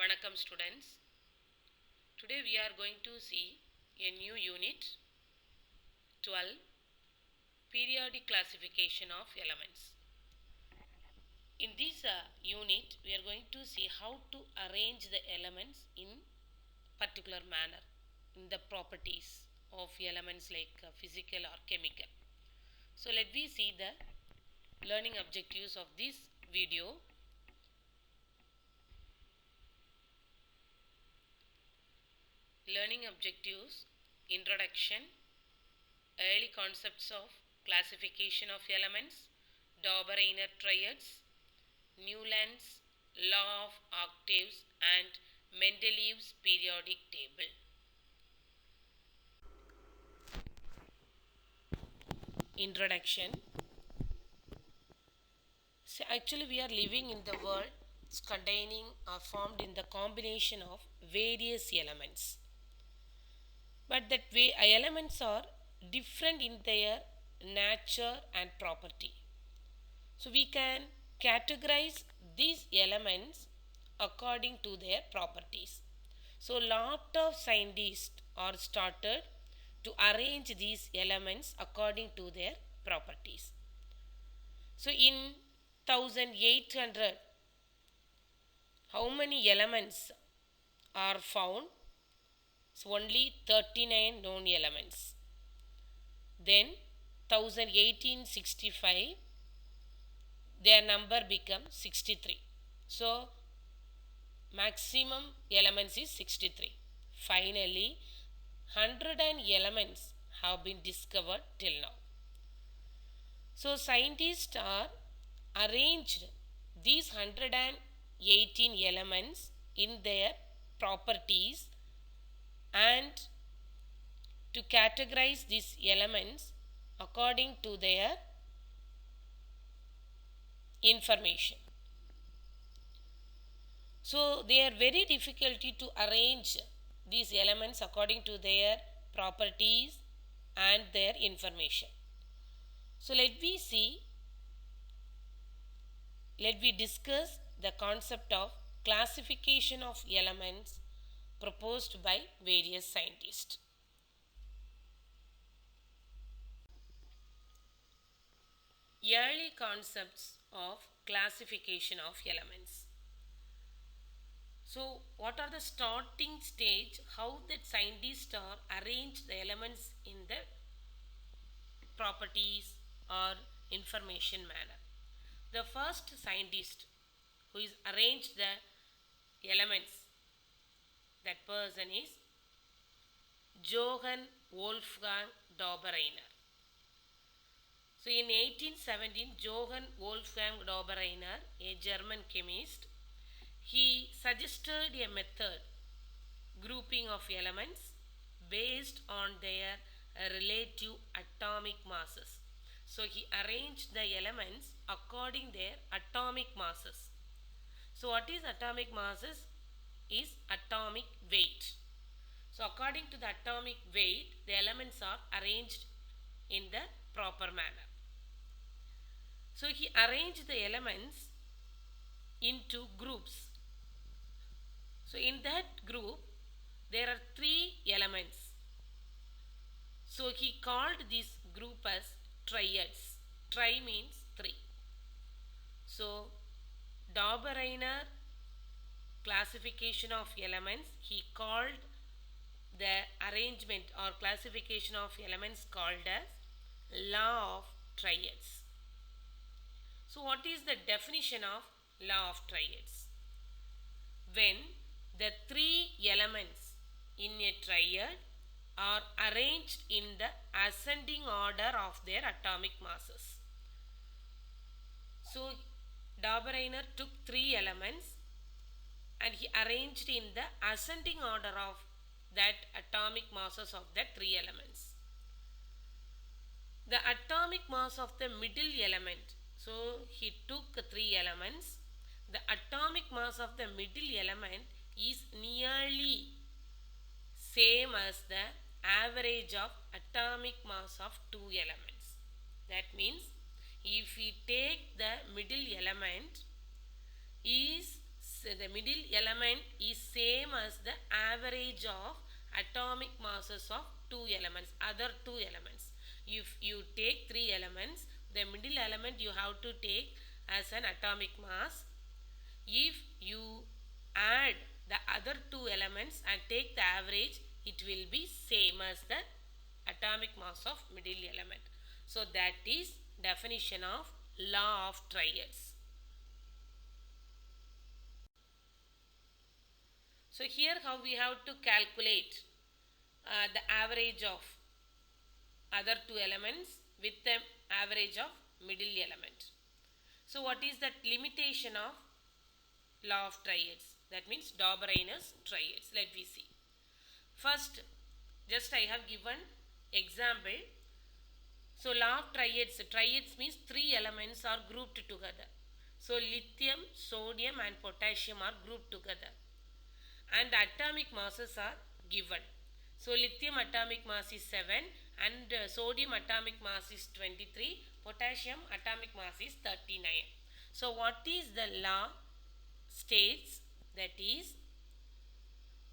Vanakkam students. Today we are going to see a new unit 12, periodic classification of elements. In this unit we are going to see how to arrange the elements in particular manner in the properties of elements like physical or chemical. So let me see the learning objectives of this video. Learning objectives: introduction, early concepts of classification of elements, Dauber-Reiner triads, Newland's law of octaves, and Mendeleev's periodic table. Introduction. So actually we are living in the world containing or formed in the combination of various elements. But that elements are different in their nature and property. So we can categorize these elements according to their properties. So lot of scientists are started to arrange these elements according to their properties. So in 1800, how many elements are found? So only 39 known elements. Then 1865, their number become 63. So maximum elements is 63. Finally 100 elements have been discovered till now. So scientists are arranged these 118 elements in their properties and to categorize these elements according to their information. So they are very difficulty to arrange these elements according to their properties and their information. So let we discuss the concept of classification of elements proposed by various scientists. Early concepts of classification of elements. So what are the starting stage, how that scientists are arrange the elements in the properties or information manner. The first scientist who is arranged the elements, that person is Johann Wolfgang Dauber-Reiner. So in 1817, Johann Wolfgang Dauber-Reiner, a German chemist, he suggested a method grouping of elements based on their relative atomic masses. So he arranged the elements according their atomic masses. So what is atomic masses? Is atomic weight. So according to the atomic weight, the elements are arranged in the proper manner. So he arranged the elements into groups. So in that group there are 3 elements. So he called this group as triads. Tri means 3. So Dauber-Reiner classification of elements, he called the arrangement or classification of elements called as law of triads. So what is the definition of law of triads? When the 3 elements in a triad are arranged in the ascending order of their atomic masses. So Dauber-Reiner took 3 elements and he arranged in the ascending order of that atomic masses of the 3 elements. The atomic mass of the middle element, so he took 3 elements. The atomic mass of the middle element is nearly same as the average of atomic mass of 2 elements. That means if we take the middle element is the middle element is same as the average of atomic masses of two elements, other two elements. If you take three elements, the middle element you have to take as an atomic mass. If you add the other two elements and take the average, it will be same as the atomic mass of middle element. So that is definition of law of triads. So here how we have to calculate the average of other two elements with the average of middle element. So what is that limitation of law of triads? That means Dauber-Reiner's triads. Let me see. First, just I have given example. So law of triads. Triads means three elements are grouped together. So lithium, sodium and potassium are grouped together. And atomic masses are given. So lithium atomic mass is 7 and sodium atomic mass is 23, potassium atomic mass is 39. So what is the law states? That is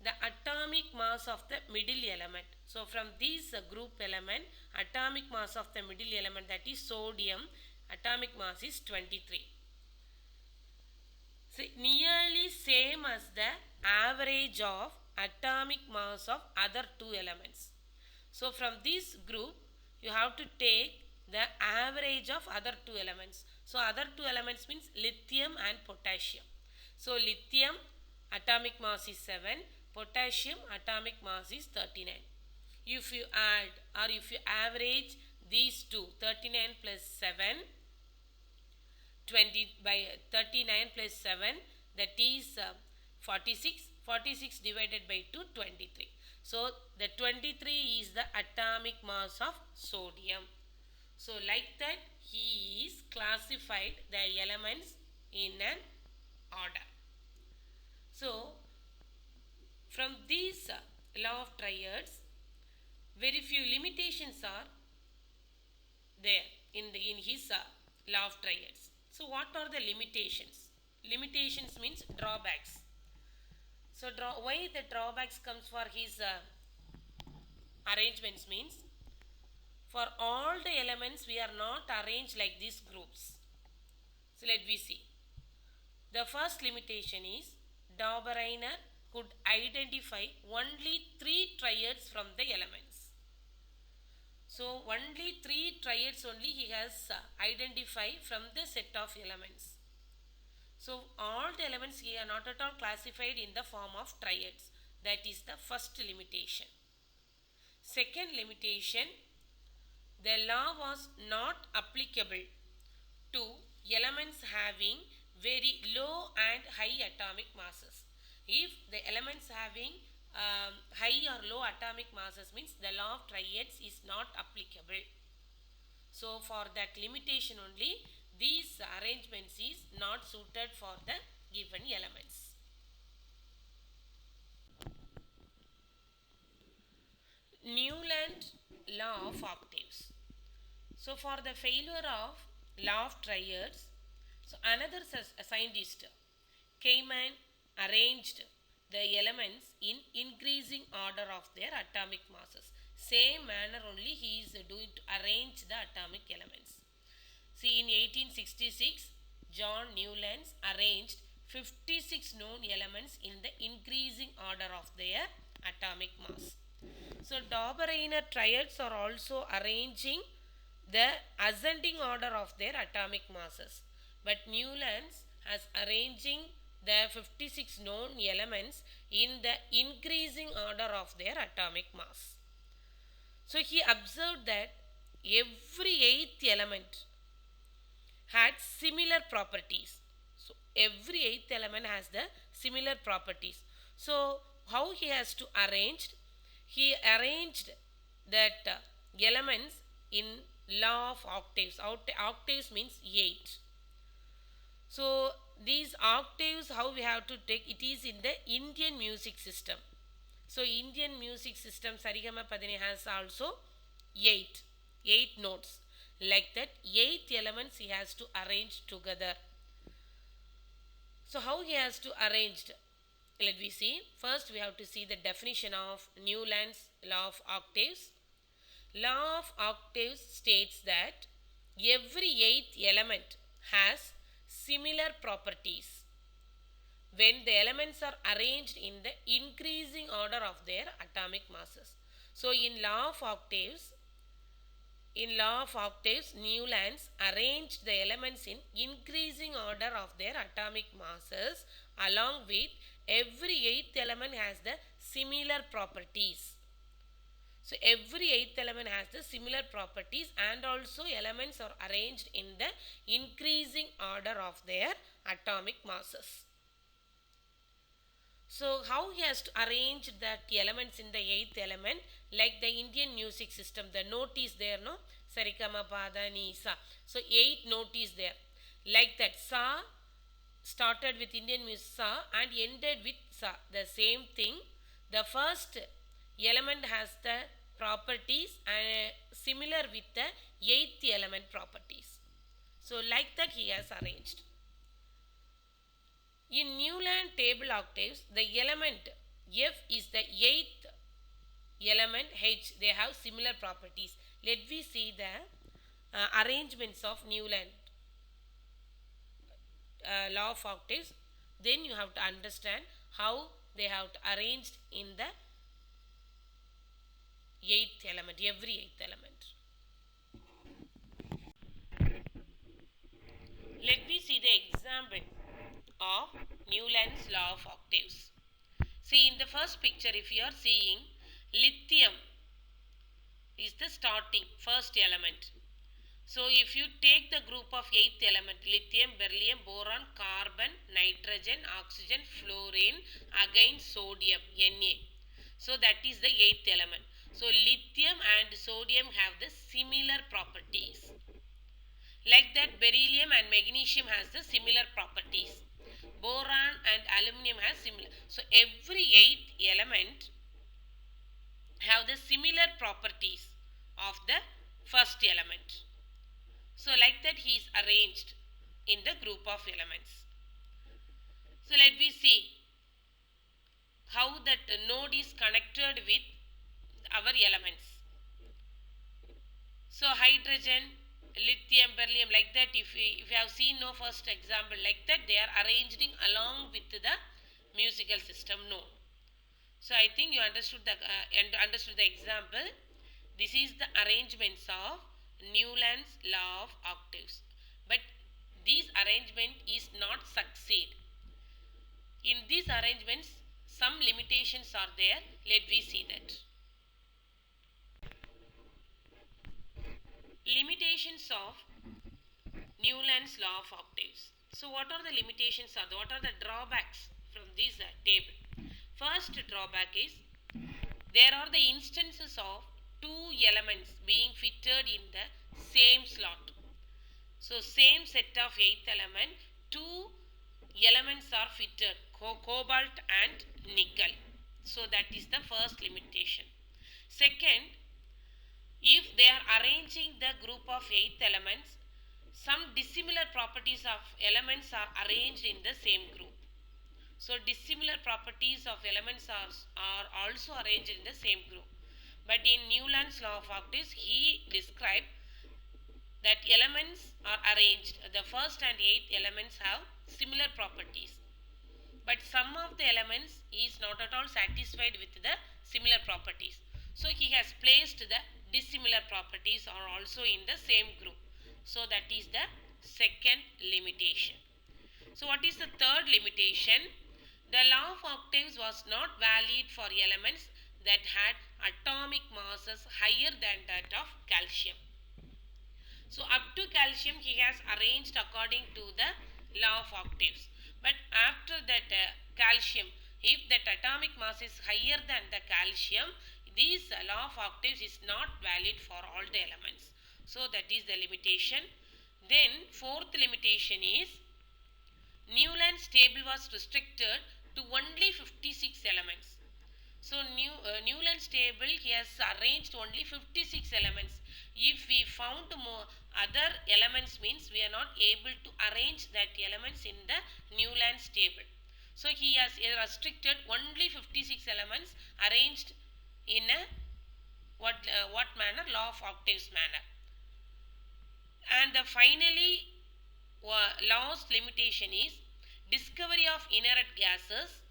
the atomic mass of the middle element. So from this group element, atomic mass of the middle element, that is sodium, atomic mass is 23. So nearly same as the average of atomic mass of other two elements. So from this group you have to take the average of other two elements. So other two elements means lithium and potassium. So lithium atomic mass is 7, potassium atomic mass is 39. If you add or if you average these two, 39 plus 7, 20 by 39 plus 7, that is 46. 46 divided by 2, 23. So the 23 is the atomic mass of sodium. So like that he is classified the elements in an order. So from these law of triads, very few limitations are there in his law of triads. So what are the limitations? Limitations means drawbacks. So why the drawbacks comes for his arrangements means, for all the elements we are not arranged like these groups. So let me see. The first limitation is Dauber-Reiner could identify only 3 triads from the elements. So only 3 triads only he has identified from the set of elements. So all the elements here are not at all classified in the form of triads. That is the first limitation. Second limitation, the law was not applicable to elements having very low and high atomic masses. If the elements having high or low atomic masses means the law of triads is not applicable. So for that limitation only, these arrangements is not suited for the given elements. Newland law of octaves. So for the failure of law of triads, so another scientist, Feynman, arranged the elements in increasing order of their atomic masses. Same manner only he is doing to arrange the atomic elements. See, in 1866, John Newland arranged 56 known elements in the increasing order of their atomic mass. So Dauber-Reiner triads are also arranging the ascending order of their atomic masses. But Newland has arranging the 56 known elements in the increasing order of their atomic mass. So he observed that every 8th element had similar properties. So every 8th element has the similar properties. So how he has to arrange? He arranged that elements in law of octaves. Octaves means 8. So these octaves, how we have to take, it is in the Indian music system. So Indian music system Sarigama Padani has also 8 notes. Like that 8 elements he has to arrange together. So how he has to arranged? Let me see. First we have to see the definition of Newland's law of octaves. Law of octaves states that every eighth element has similar properties when the elements are arranged in the increasing order of their atomic masses. So in law of octaves, Newlands arranged the elements in increasing order of their atomic masses, along with every eighth element has the similar properties. So every eighth element has the similar properties, and also elements are arranged in the increasing order of their atomic masses. So how he has to arrange that elements in the eighth element, like the Indian music system, the note is there, no? Sarikama Pada Ni Sa. So 8 note is there. Like that, Sa started with Indian music Sa and ended with Sa. The same thing. The first element has the properties and similar with the eighth element properties. So like that he has arranged. In Newland table octaves, the element F is the eighth element H. They have similar properties. Let me see the arrangements of Newland law of octaves. Then you have to understand how they have arranged in the eighth element, every eighth element. Let me see the example of Newland's law of octaves. See, in the first picture, if you are seeing, lithium is the starting first element. So if you take the group of eighth element, lithium, beryllium, boron, carbon, nitrogen, oxygen, fluorine, again sodium, Na. So that is the eighth element. So lithium and sodium have the similar properties. Like that, beryllium and magnesium has the similar properties. Boron and aluminum has similar. So every eighth element have the similar properties of the first element. So like that he is arranged in the group of elements. So let me see how that node is connected with our elements. So hydrogen, lithium, beryllium, like that, if you have seen no first example, like that they are arranging along with the musical system node. So I think you understood the example. This is the arrangements of Newland's law of octaves. But this arrangement is not succeed. In these arrangements, some limitations are there. Let me see that. Limitations of Newland's law of octaves. So what are the limitations or what are the drawbacks from this table? First drawback is there are the instances of two elements being fitted in the same slot. So same set of eighth element, two elements are fitted, cobalt and nickel. So that is the first limitation. Second, if they are arranging the group of eighth elements, some dissimilar properties of elements are arranged in the same group. So dissimilar properties of elements are also arranged in the same group. But in Newland's law of octaves, he described that elements are arranged. The first and eighth elements have similar properties. But some of the elements is not at all satisfied with the similar properties. So he has placed the dissimilar properties are also in the same group. So that is the second limitation. So what is the third limitation? The law of octaves was not valid for elements that had atomic masses higher than that of calcium. So up to calcium he has arranged according to the law of octaves. But after that calcium, if that atomic mass is higher than the calcium, this law of octaves is not valid for all the elements. So that is the limitation. Then fourth limitation is Newland's table was restricted to only 56 elements. So Newland's table, he has arranged only 56 elements. If we found more other elements means we are not able to arrange that elements in the Newland's table. So he has restricted only 56 elements arranged in a what manner? Law of octaves manner. And the finally last limitation is discovery of inert gases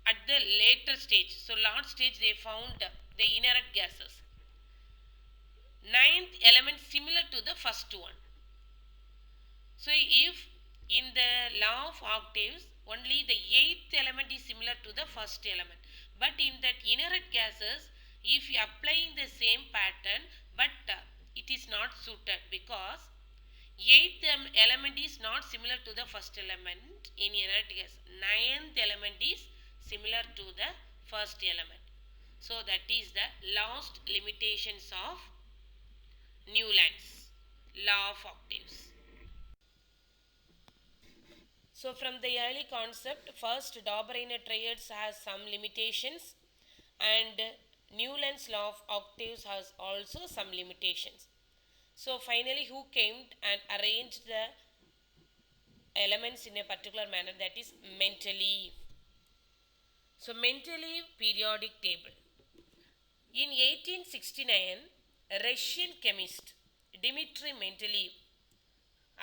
at the later stage. So last stage they found the inert gases. Ninth element similar to the first one. So if in the law of octaves only the eighth element is similar to the first element, but in that inert gases if you applying the same pattern, but it is not suited because eighth element is not similar to the first element in inert gas. Ninth element is similar to the first element. So that is the last limitations of Newland's law of octaves. So from the early concept, first Daubrunner triads has some limitations and Newland's law of octaves has also some limitations. So finally who came and arranged the elements in a particular manner, that is Mendeleev. So Mendeleev periodic table. In 1869, a Russian chemist Dmitry Mendeleev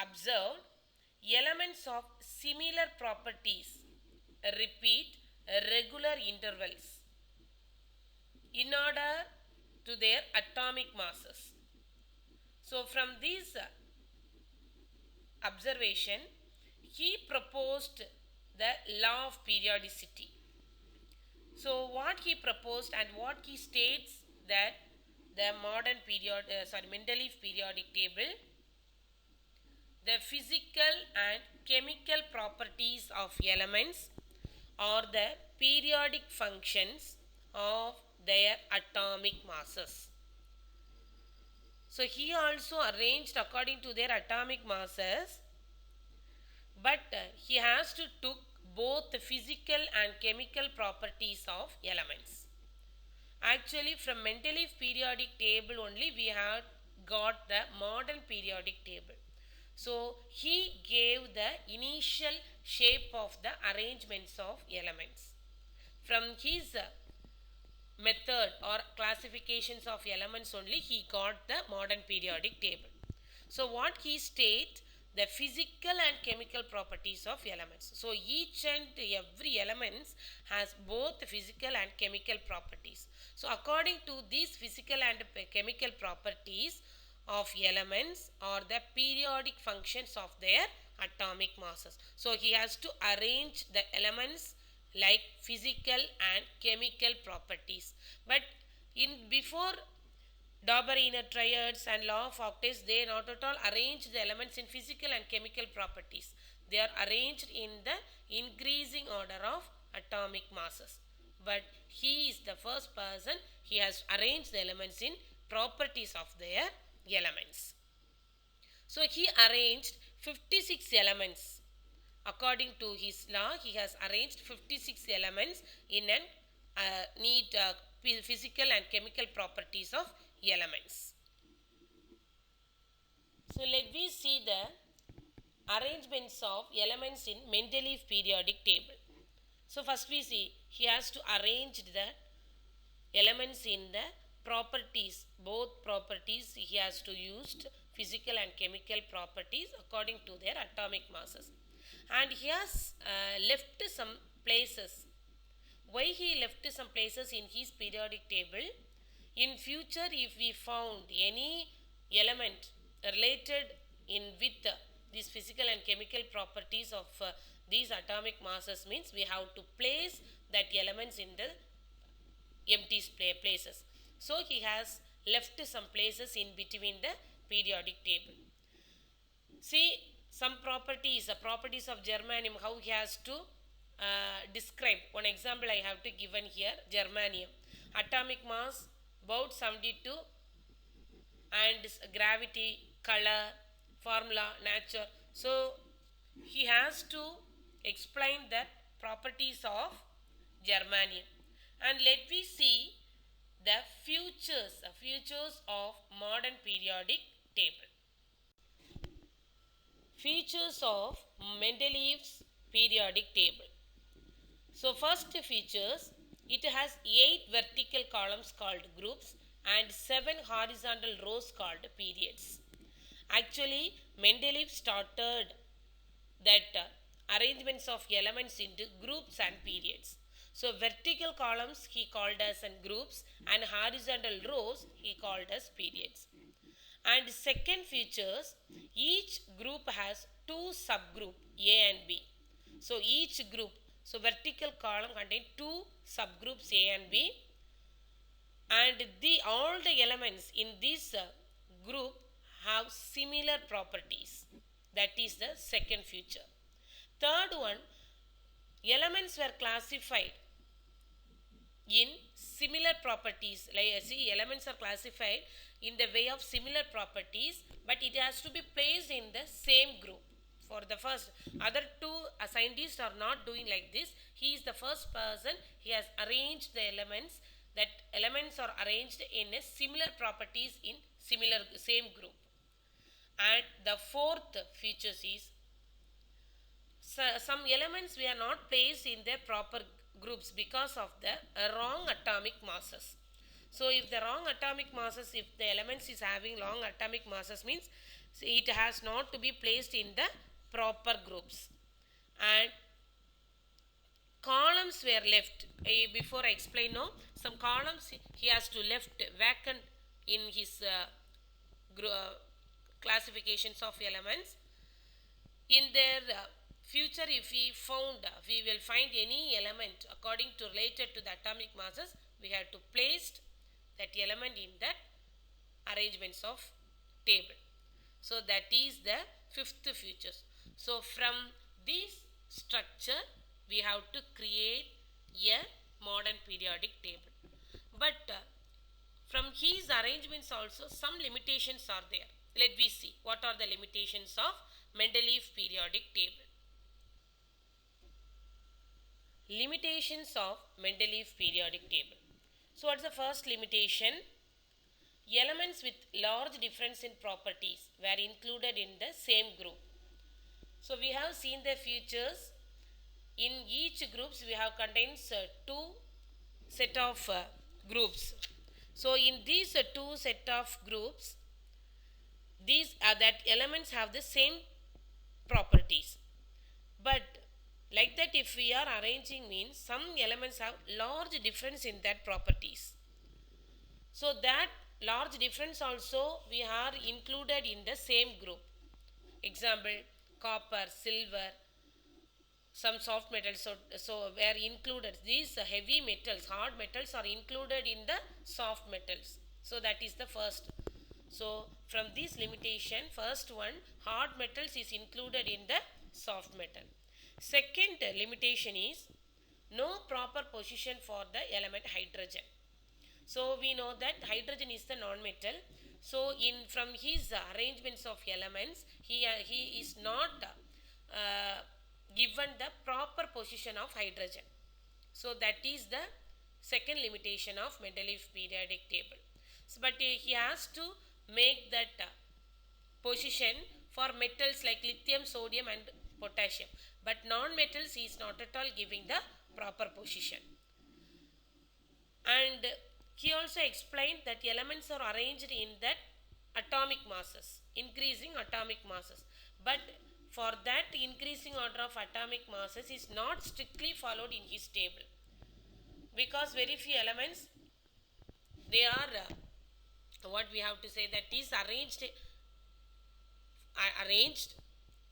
observed elements of similar properties repeat regular intervals in order to their atomic masses. So from this observation, he proposed the law of periodicity. So what he proposed and what he states that the modern Mendeleev periodic table, the physical and chemical properties of elements are the periodic functions of their atomic masses. So he also arranged according to their atomic masses, but he has to took both the physical and chemical properties of elements. Actually from Mendeleev periodic table only we have got the modern periodic table. So he gave the initial shape of the arrangements of elements. From his method or classifications of elements only he got the modern periodic table. So what he states, the physical and chemical properties of elements. So each and every elements has both physical and chemical properties. So according to these physical and chemical properties of elements are the periodic functions of their atomic masses. So he has to arrange the elements like physical and chemical properties. But in before Daubrunner triads and law of octaves, they not at all arrange the elements in physical and chemical properties. They are arranged in the increasing order of atomic masses. But he is the first person, he has arranged the elements in properties of their elements. So he arranged 56 elements. According to his law, he has arranged 56 elements in an neat physical and chemical properties of elements. So let me see the arrangements of elements in Mendeleev periodic table. So first we see he has to arrange the elements in the properties, both properties he has to use physical and chemical properties according to their atomic masses. And he has left some places. Why he left some places in his periodic table? In future if we found any element related in with these physical and chemical properties of these atomic masses means we have to place that elements in the empty places. So he has left some places in between the periodic table. See some properties, the properties of germanium, how he has to describe. One example I have to given here, germanium. Atomic mass about 72 and gravity, color, formula, nature. So he has to explain the properties of germanium. And let me see the features of modern periodic table. Features of Mendeleev's periodic table. So first features, it has 8 vertical columns called groups and 7 horizontal rows called periods. Actually, Mendeleev started that arrangements of elements into groups and periods. So vertical columns he called as groups and horizontal rows he called as periods. And second features, each group has 2 subgroup A and B. So each group, so vertical column contains 2 subgroups A and B, and all the elements in this group have similar properties. That is the second feature. Third one, elements were classified in similar properties. Like see, elements are classified in the way of similar properties, but it has to be placed in the same group. For the first, other two scientists are not doing like this. He is the first person. He has arranged the elements. That elements are arranged in a similar properties in same group. And the fourth feature is some elements we are not placed in their proper groups because of the wrong atomic masses. So if the wrong atomic masses, if the elements is having wrong atomic masses, means it has not to be placed in the proper groups. And columns were left. Before I explain now, some columns he has to left vacant in his classifications of elements. In their future, if we will find any element according to related to the atomic masses, we have to place that element in that arrangements of table. So that is the fifth features. So from this structure we have to create a modern periodic table. But from his arrangements also some limitations are there. Let me see what are the limitations of Mendeleev periodic table. Limitations of Mendeleev periodic table. So what's the first limitation? Elements with large difference in properties were included in the same group. So we have seen the features. In each groups we have contains two set of groups. So in these two set of groups, these that elements have the same properties. But like that, if we are arranging, means some elements have large difference in that properties. So that large difference also we are included in the same group. Example, copper, silver, some soft metals, so were included. These heavy metals, hard metals are included in the soft metals. So that is the first. So from this limitation, first one, hard metals is included in the soft metal. Second limitation is no proper position for the element hydrogen. So we know that hydrogen is the non-metal. So from his arrangements of elements, he is not given the proper position of hydrogen. So that is the second limitation of Mendeleev periodic table. So, but he has to make that position for metals like lithium, sodium and potassium. But non-metals he is not at all giving the proper position. And he also explained that elements are arranged in that atomic masses, increasing atomic masses. But for that increasing order of atomic masses is not strictly followed in his table, because very few elements they are what we have to say, that is arranged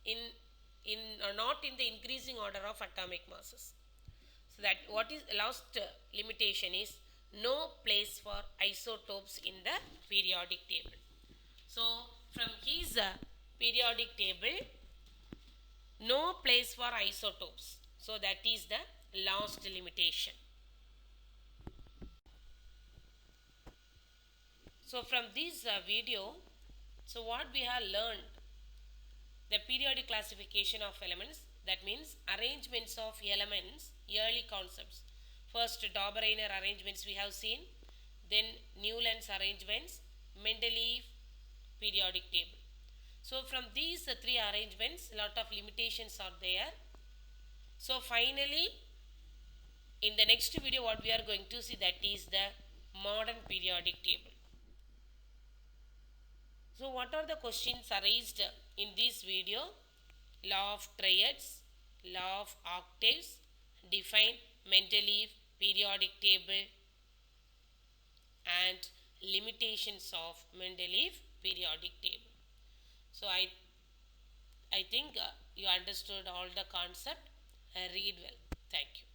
in not in the increasing order of atomic masses. So that what is last limitation is no place for isotopes in the periodic table. So from his periodic table, no place for isotopes. So that is the last limitation. So from this video, so what we have learned, the periodic classification of elements, that means arrangements of elements, early concepts. First, Dauber-Reiner arrangements we have seen, then Newland's arrangements, Mendeleev periodic table. So from these three arrangements, a lot of limitations are there. So finally, in the next video, what we are going to see, that is the modern periodic table. So what are the questions raised in this video? Law of triads, law of octaves, define Mendeleev periodic table, and limitations of Mendeleev periodic table. So I think you understood all the concept. Read well. Thank you.